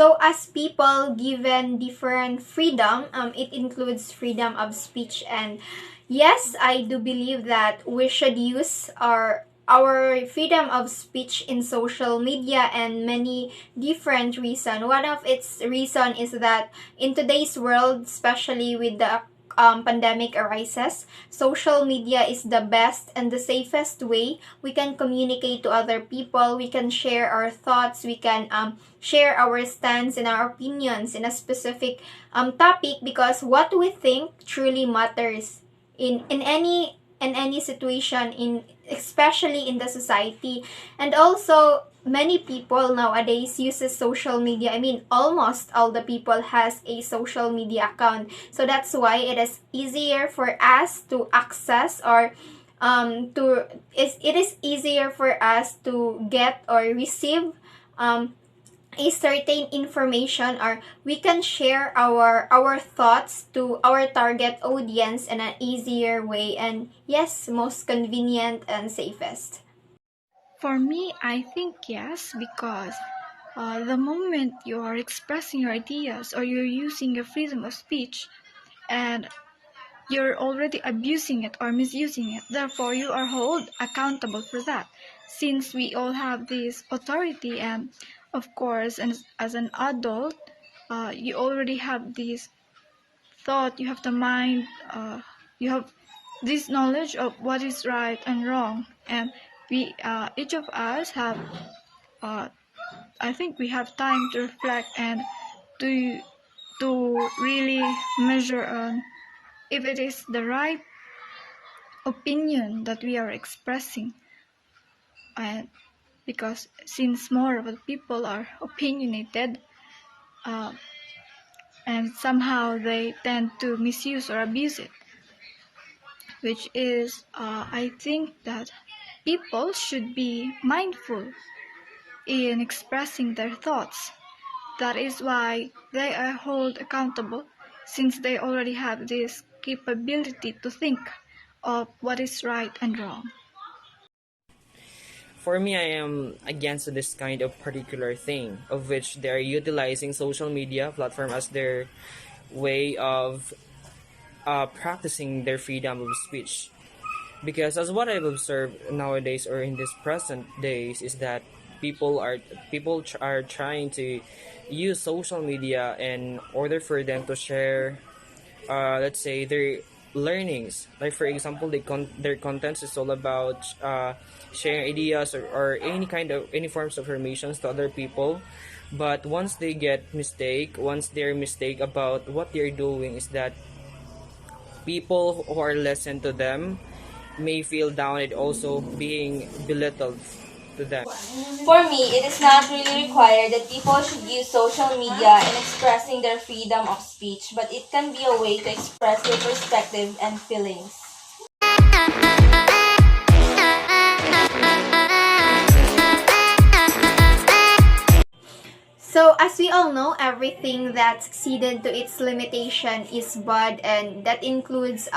So as people given different freedom, it includes freedom of speech, and yes, I do believe that we should use our freedom of speech in social media and many different reasons. One of its reason is that in today's world, especially with the pandemic arises, social media is the best and the safest way we can communicate to other people. We can share our thoughts. We can share our stance and our opinions in a specific topic, because what we think truly matters in any situation, in especially in the society. And also many people nowadays uses social media. I mean, almost all the people has a social media account, so that's why it is easier for us to access, or it is easier for us to get or receive a certain information, or we can share our thoughts to our target audience in an easier way, and yes, most convenient and safest. For me, I think yes, because the moment you are expressing your ideas or you're using your freedom of speech and you're already abusing it or misusing it, therefore you are held accountable for that. Since we all have this authority, and of course, and as an adult, you already have this thought, you have the mind, you have this knowledge of what is right and wrong, and we each of us have uh, I think we have time to reflect and to really measure on if it is the right opinion that we are expressing. And because since more of the people are opinionated, uh, and somehow they tend to misuse or abuse it, which is I think that people should be mindful in expressing their thoughts. That is why they are held accountable, since they already have this capability to think of what is right and wrong. For me, I am against this kind of particular thing, of which they are utilizing social media platform as their way of practicing their freedom of speech. Because as what I've observed nowadays or in this present days is that people are trying to use social media in order for them to share, let's say, their learnings. Like for example, their contents is all about sharing ideas, or any forms of informations to other people. But once they're mistake about what they're doing, is that people who are listen to them may feel down and also being belittled to them. For me, it is not really required that people should use social media in expressing their freedom of speech, but it can be a way to express their perspective and feelings. So, as we all know, everything that succeeded to its limitation is bad, and that includes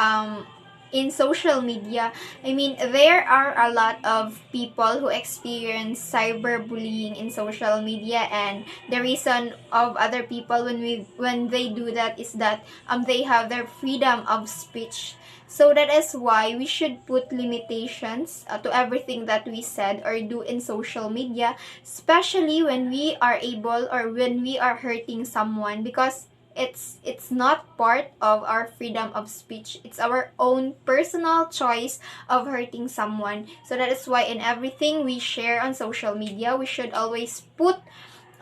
in social media. I mean, there are a lot of people who experience cyberbullying in social media, and the reason of other people when they do that is that they have their freedom of speech. So that is why we should put limitations to everything that we said or do in social media, especially when we are able or when we are hurting someone, because it's not part of our freedom of speech. It's our own personal choice of hurting someone. So that is why in everything we share on social media, we should always put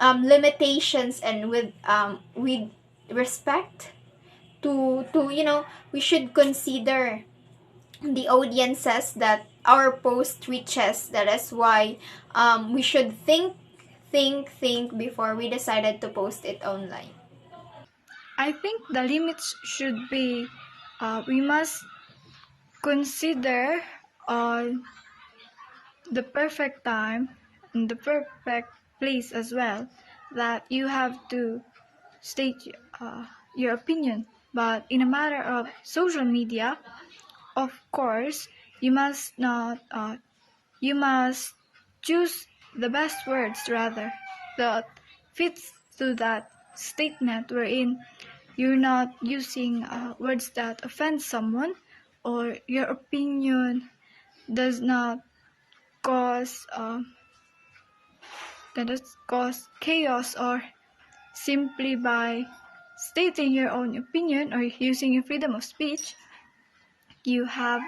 limitations, and with respect to we should consider the audiences that our post reaches. That is why we should think before we decided to post it online. I think the limits should be we must consider uh, the perfect time and the perfect place as well, that you have to state your opinion. But in a matter of social media, of course, you must not. You must choose the best words rather that fits to that statement wherein you're not using words that offend someone, or your opinion does not cause chaos, or simply by stating your own opinion or using your freedom of speech, you have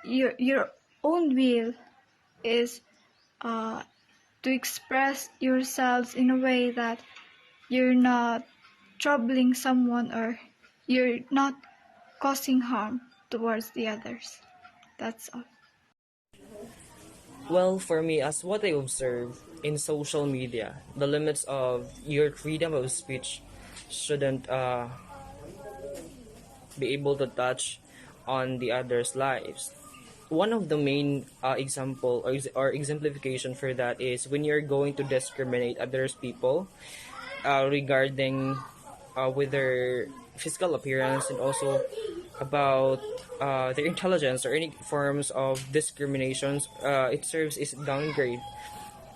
your own will is uh, to express yourselves in a way that you're not troubling someone, or you're not causing harm towards the others. That's all. Well, for me, as what I observe in social media, the limits of your freedom of speech shouldn't be able to touch on the others' lives. One of the main example or exemplification for that is when you're going to discriminate others people regarding with their physical appearance, and also about their intelligence, or any forms of discriminations. It serves as downgrade.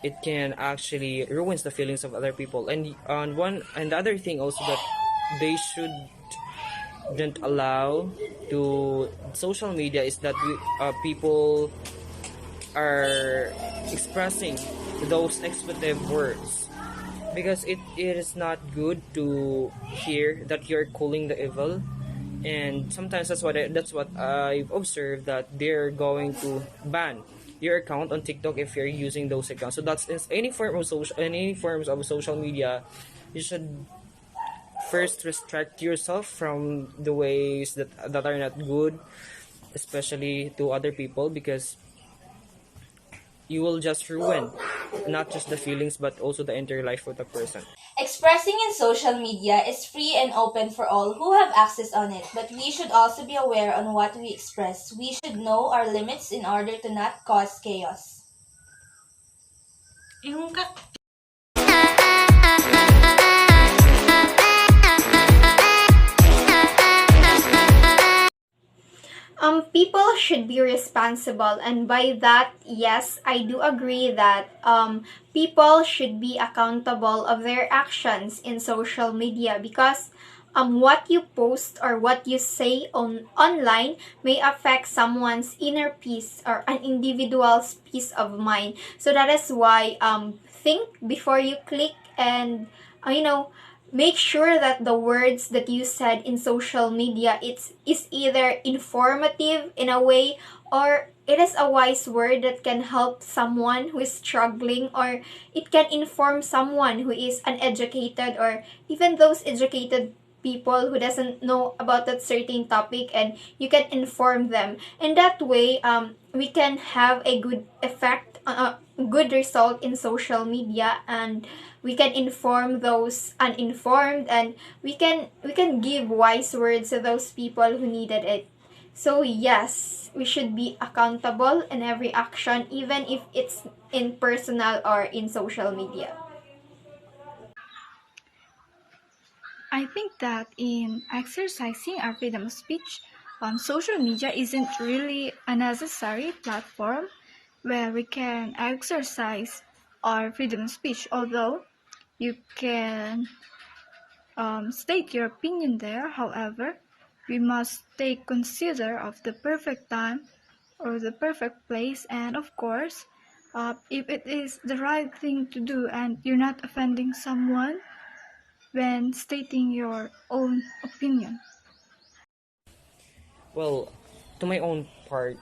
It can actually ruins the feelings of other people. And on one and the other thing also, that they shouldn't allow to social media is that people are expressing those expletive words, because it is not good to hear that you're calling the evil. And sometimes that's what I've observed, that they're going to ban your account on TikTok if you're using those accounts. So that's any forms of social media. You should first restrict yourself from the ways that are not good, especially to other people, because you will just ruin not just the feelings but also the entire life of the person. Expressing in social media is free and open for all who have access on it, but we should also be aware on what we express. We should know our limits in order to not cause chaos. People should be responsible, and by that, yes, I do agree that people should be accountable of their actions in social media, because what you post or what you say online may affect someone's inner peace or an individual's peace of mind. So that is why think before you click, and make sure that the words that you said in social media is either informative in a way, or it is a wise word that can help someone who is struggling, or it can inform someone who is uneducated, or even those educated people who doesn't know about that certain topic, and you can inform them. And that way we can have a good effect, a good result in social media, and we can inform those uninformed, and we can give wise words to those people who needed it. So yes, we should be accountable in every action, even if it's in personal or in social media. I think that in exercising our freedom of speech, social media isn't really a necessary platform where we can exercise our freedom of speech, although you can state your opinion there. However, we must take consider of the perfect time or the perfect place, and of course, if it is the right thing to do and you're not offending someone when stating your own opinion. Well, to my own part,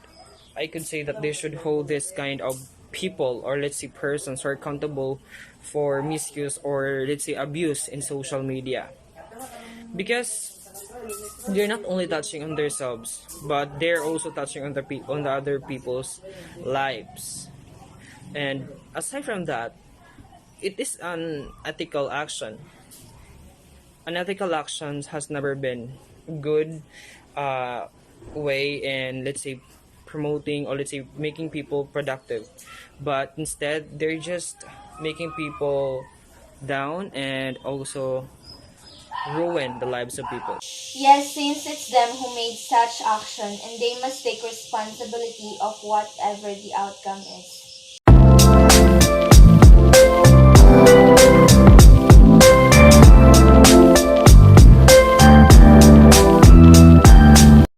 I could say that they should hold this kind of people, or let's say persons, who are accountable for misuse, or let's say abuse in social media, because they're not only touching on themselves, but they're also touching on on the other people's lives. And aside from that, it is an ethical action. Unethical actions has never been good uh, way in, let's say, promoting, or let's say making people productive, but instead they're just making people down, and also ruin the lives of people. Yes, since it's them who made such action, and they must take responsibility of whatever the outcome is.